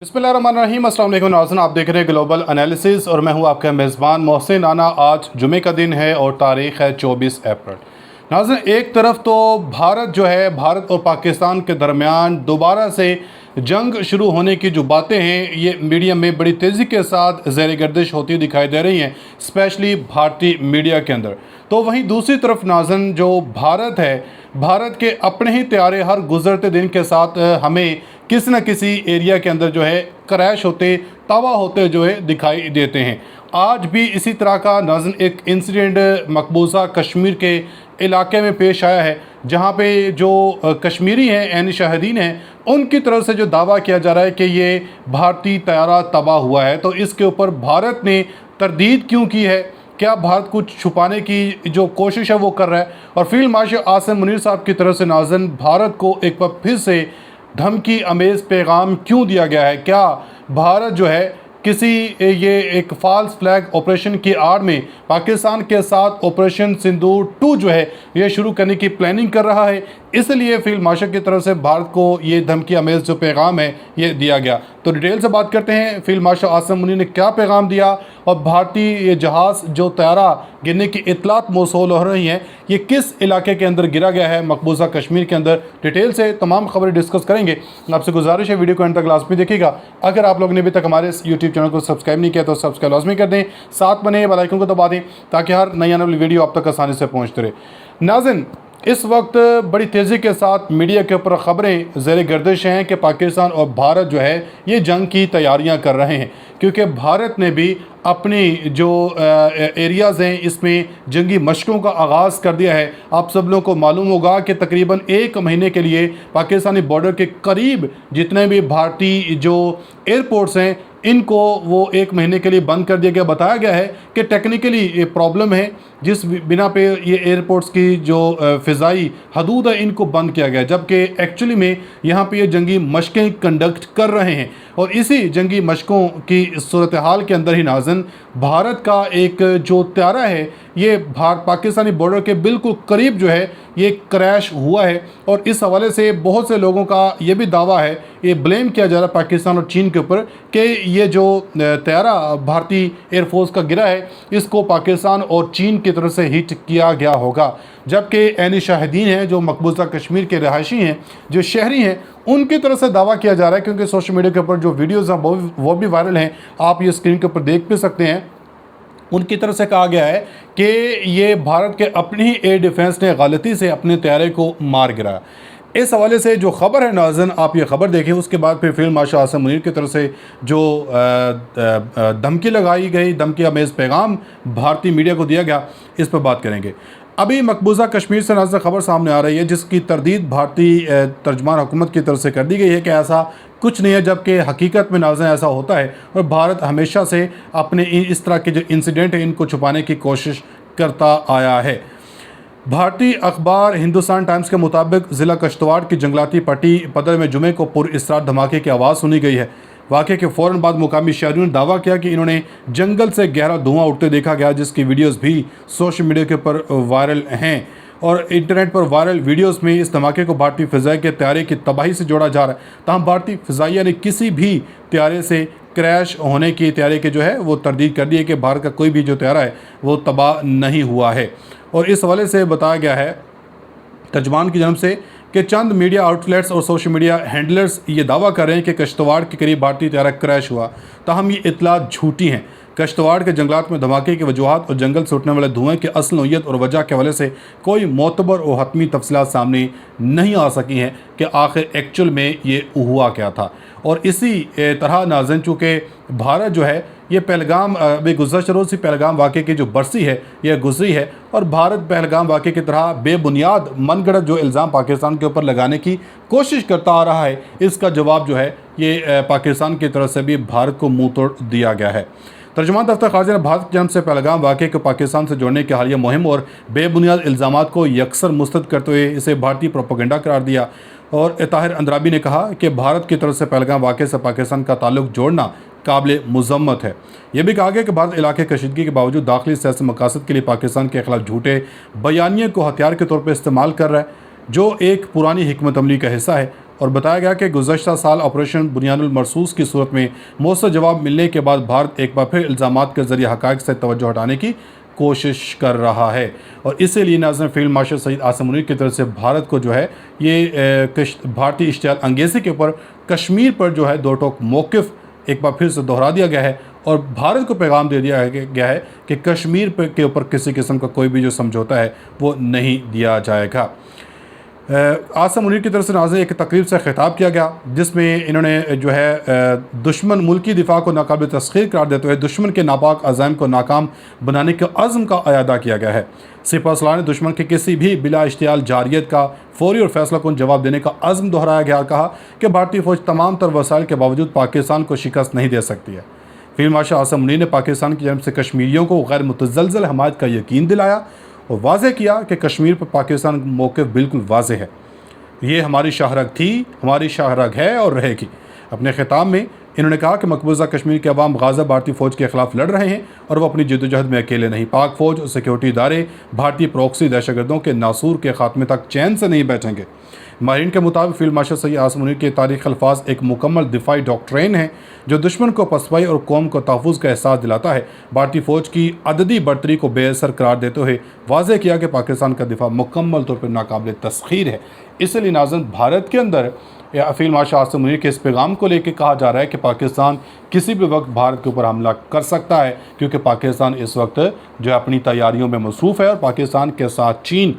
बिस्मिल्लाहिर्रहमानिर्रहीम, अस्सलाम वालेकुम नाज़रीन, आप देख रहे हैं ग्लोबल एनालिसिस और मैं हूं आपका मेज़बान मोहसिन आना। आज जुमे का दिन है और तारीख़ है 24 अप्रैल। नाज़रीन, एक तरफ तो भारत जो है, भारत और पाकिस्तान के दरमियान दोबारा से जंग शुरू होने की जो बातें हैं ये मीडिया में बड़ी तेज़ी के साथ ज़ेर गर्दिश होती दिखाई दे रही हैं, स्पेशली भारतीय मीडिया के अंदर। तो वहीं दूसरी तरफ नाज़रीन, जो भारत है, भारत के अपने ही तैयारे हर गुजरते दिन के साथ हमें किसी न किसी एरिया के अंदर जो है क्रैश होते, तबाह होते जो है दिखाई देते हैं। आज भी इसी तरह का नाज़रीन एक इंसिडेंट मकबूजा कश्मीर के इलाके में पेश आया है, जहां पे जो कश्मीरी हैं, ऐन शाहिदीन हैं, उनकी तरफ से जो दावा किया जा रहा है कि ये भारतीय तैयारा तबाह हुआ है। तो इसके ऊपर भारत ने तरदीद क्यों की है? क्या भारत कुछ छुपाने की जो कोशिश है वो कर रहा है? और फील्ड मार्शल आसिम मुनीर साहब की तरफ से नाज़रीन भारत को एक बार फिर से धमकी अमेज़ पैगाम क्यों दिया गया है? क्या भारत जो है किसी ये एक फ़ाल्स फ्लैग ऑपरेशन की आड़ में पाकिस्तान के साथ ऑपरेशन सिंदूर 2 जो है ये शुरू करने की प्लानिंग कर रहा है? इसलिए फील्ड मार्शल की तरफ से भारत को ये धमकी अमेज़ जो पैगाम है ये दिया गया। तो डिटेल से बात करते हैं, फील्ड मार्शल आसिम मुनीर ने क्या पैगाम दिया और भारतीय ये जहाज़ जो तैयारा गिरने की इतलात मौसूल हो रही हैं, ये किस इलाके के अंदर गिरा गया है, मकबूजा कश्मीर के अंदर। डिटेल से तमाम खबरें डिस्कस करेंगे। आपसे गुजारिश है वीडियो को अंत तक लाजमी देखिएगा। अगर आप लोगों ने अभी तक हमारे इस यूट्यूब चैनल को सब्सक्राइब नहीं किया तो सब्सक्राइब लाजमी कर दें, साथ बने बेल आइकन को दबा दें ताकि हर नई आने वाली वीडियो आप तक आसानी से पहुँचते रहे। नाज़रीन, इस वक्त बड़ी तेज़ी के साथ मीडिया के ऊपर ख़बरें ज़ेर गर्दिश हैं कि पाकिस्तान और भारत जो है ये जंग की तैयारियां कर रहे हैं, क्योंकि भारत ने भी अपनी जो एरियाज़ हैं इसमें जंगी मशकों का आगाज़ कर दिया है। आप सब लोगों को मालूम होगा कि तकरीबन 1 महीने के लिए पाकिस्तानी बॉर्डर के करीब जितने भी भारतीय जो एयरपोर्ट्स हैं इनको वो 1 महीने के लिए बंद कर दिया गया। बताया गया है कि टेक्निकली ये प्रॉब्लम है जिस बिना पे ये एयरपोर्ट्स की जो फ़िज़ाई हदूद है इनको बंद किया गया, जबकि एक्चुअली में यहाँ पे ये जंगी मशकें कंडक्ट कर रहे हैं। और इसी जंगी मशकों की सूरत हाल के अंदर ही नाज़रीन भारत का एक जो तैयारा है ये पाकिस्तानी बॉर्डर के बिल्कुल करीब जो है ये क्रैश हुआ है। और इस हवाले से बहुत से लोगों का ये भी दावा है, ये ब्लेम किया जा रहा है पाकिस्तान और चीन के ऊपर कि ये जो तैयारा भारतीय एयरफोर्स का गिरा है इसको पाकिस्तान और चीन की तरफ से हिट किया गया होगा। जबकि ऐन शाहिदीन हैं जो मकबूजा कश्मीर के रहायशी हैं, जो शहरी हैं, उनकी तरफ से दावा किया जा रहा है, क्योंकि सोशल मीडिया के ऊपर जो वीडियोज़ हैं वो भी वायरल हैं, आप ये स्क्रीन के ऊपर देख भी सकते हैं। उनकी तरफ से कहा गया है कि ये भारत के अपनी ही एयर डिफेंस ने गलती से अपने तैयारे को मार गिराया। इस हवाले से जो खबर है नाज़रीन, आप ये खबर देखें, उसके बाद फिर फील्ड मार्शल आसिम मुनीर की तरफ से जो धमकी लगाई गई, धमकी अमेज़ पैगाम भारतीय मीडिया को दिया गया, इस पर बात करेंगे। अभी मकबूजा कश्मीर से नाज़रीन खबर सामने आ रही है जिसकी तरदीद भारतीय तर्जमान हुकूमत की तरफ से कर दी गई है कि ऐसा कुछ नहीं है, जबकि हकीकत में नाज़रीन ऐसा होता है और भारत हमेशा से अपने इस तरह के जो इंसिडेंट हैं इनको छुपाने की कोशिश करता आया है। भारतीय अखबार हिंदुस्तान टाइम्स के मुताबिक ज़िला किश्तवाड़ की जंगलाती पट्टी पदर में जुमे को पुरअसरार धमाके की आवाज़ सुनी गई है। वाक़े के फ़ौरन बाद मुकामी शहरियों ने दावा किया कि इन्होंने जंगल से गहरा धुआं उठते देखा गया, जिसकी वीडियोज़ भी सोशल मीडिया के ऊपर वायरल हैं। और इंटरनेट पर वायरल वीडियोस में इस धमाके को भारतीय फ़िज़ाई के तैयारे की तबाही से जोड़ा जा रहा है। तमाम भारतीय फ़िज़ाइया ने किसी भी तैयारे से क्रैश होने की तैयारी के जो है वो तरदीद कर दी है कि भारत का कोई भी जो तैयारा है वो तबाह नहीं हुआ है। और इस हवाले से बताया गया है तर्जमान की जानब से कि चंद मीडिया आउटलेट्स और सोशल मीडिया हैंडलर्स ये दावा कर रहे हैं कि किश्तवाड़ के करीब भारतीय तैयारा क्रैश हुआ, ताहम ये इतलात झूठी हैं। किश्तवाड़ के जंगलात में धमाके की वजूहात और जंगल से उठने वाले धुएँ की असल नौयत और वजह के हवाले से कोई मोतबर और हतमी तफसीलात सामने नहीं आ सकी हैं कि आखिर एक्चुअल में ये हुआ क्या था। और इसी तरह नाज़रीन, चूँकि भारत जो है ये पहलगाम अभी गुज़श्ता रोज़ ही पहलगाम वाक़े की जो बरसी है यह गुजरी है, और भारत पहलगाम वाक़े की तरह बेबुनियाद मनगढ़ंत जो इल्ज़ाम पाकिस्तान के ऊपर लगाने की कोशिश करता आ रहा है, इसका जवाब जो है ये पाकिस्तान की तरफ से भी भारत को मुँह तोड़ दिया गया है। तर्जुमान दफ्तर खारजा ने भारत की जानब से पहलगाम वाक़े को पाकिस्तान से जोड़ने की हालिया मुहिम और बेबुनियाद इल्ज़ामात को यकसर मुस्तरद करते हुए इसे भारतीय प्रोपेगेंडा करार दिया। और ताहिर अंद्राबी ने कहा कि भारत की तरफ से पहलगाम वाक़े से पाकिस्तान का ताल्लुक़ जोड़ना काबिल मुज़म्मत है। यह भी कहा गया कि भारत इलाके कशीदगी के बावजूद दाखिली सियासी मकासद के लिए पाकिस्तान के खिलाफ झूठे बयानिए को हथियार के तौर पर इस्तेमाल कर रहा है, जो एक पुरानी हिकमत अमली का हिस्सा है। और बताया गया कि गुज़श्ता साल ऑपरेशन बुनियानुल मरसूस की सूरत में मौसर जवाब मिलने के बाद भारत एक बार फिर इल्ज़ामात के ज़रिए हक़ाइक़ से तवज्जो हटाने की कोशिश कर रहा है। और इसीलिए नाज़रीन फील्ड मार्शल सईद आसिम मुनीर की तरफ से भारत को जो है ये भारतीय इश्तियाल अंगेज़ी के ऊपर कश्मीर पर जो है दो टोक मौक़िफ़ एक बार फिर से दोहरा दिया गया है और भारत को पैगाम दे दिया गया है कि कश्मीर के ऊपर किसी किस्म का कोई भी जो समझौता है वो नहीं दिया जाएगा। आसिम मुनीर की तरफ से नाज़रीन एक तकरीब से खिताब किया गया जिसमें इन्होंने जो है दुश्मन मुल्की दिफा को नाकाबिल तस्खीर करार देते हुए दुश्मन के नापाक अज़ाइम को नाकाम बनाने के अज़्म का अयादा किया गया है। सिपह ने दुश्मन के किसी भी बिला इश्तियाल जारियत का फौरी और फैसला कुन जवाब देने का अज़्म दोहराया गया। कहा कि भारतीय फ़ौज तमाम तर वसाइल के बावजूद पाकिस्तान को शिकस्त नहीं दे सकती है। फील्ड मार्शल आसिम मुनीर ने पाकिस्तान की जानब से कश्मीरियों को गैर मुतज़लज़ल हमायत का यकीन दिलाया और वाज़ेह किया कि कश्मीर पर पाकिस्तान का मौक़िफ़ बिल्कुल वाज़ेह है। ये हमारी शाहरग थी, हमारी शाहरग है और रहेगी। अपने खिताब में इन्होंने कहा कि मकबूजा कश्मीर के अवाम गाज़ा भारतीय फ़ौज के ख़िलाफ़ लड़ रहे हैं और वो अपनी जद्दोजहद में अकेले नहीं। पाक फ़ौज और सिक्योरिटी इदारे भारतीय प्रॉक्सी दहशतगर्दों के नासूर के ख़ात्मे तक चैन से नहीं बैठेंगे। माहिरीन के मुताबिक फील्ड मार्शल सईद आसिम मुनीर के तारीख़ अल्फाज एक मुकम्मल दिफाई डॉक्ट्रेन है जो दुश्मन को पसपाई और कौम को तहफ़्फ़ुज़ का एहसास दिलाता है। भारतीय फ़ौज की अददी बढ़तरी को बेअसर करार देते हुए वाज़ेह किया कि पाकिस्तान का दिफा मुकम्मल तौर पर नाकाबिल तस्ख़ीर है। इसलिए नाज़रीन भारत के अंदर फील्ड मार्शल आसिम मुनीर के इस पैगाम को लेकर कहा जा रहा है कि पाकिस्तान किसी भी वक्त भारत के ऊपर हमला कर सकता है क्योंकि पाकिस्तान इस वक्त जो है अपनी तैयारियों में मसरूफ़ है और पाकिस्तान के साथ चीन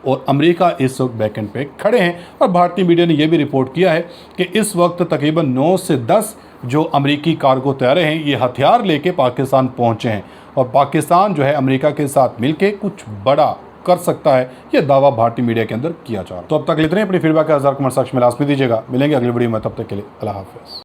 और अमेरिका इस वक्त बैक एंड पे खड़े हैं। और भारतीय मीडिया ने यह भी रिपोर्ट किया है कि इस वक्त तकरीबन 9 से 10 जो अमेरिकी कार्गो तैयारे हैं ये हथियार लेके पाकिस्तान पहुंचे हैं और पाकिस्तान जो है अमेरिका के साथ मिलके कुछ बड़ा कर सकता है, यह दावा भारतीय मीडिया के अंदर किया जा रहा है। तो अब तक इतने अपनी फीडबैक का 1000 कमेंट सेक्शन में लाजमी दीजिएगा। मिलेंगे अगली वीडियो में, तब तक के लिए अल्लाह हाफ़िज़।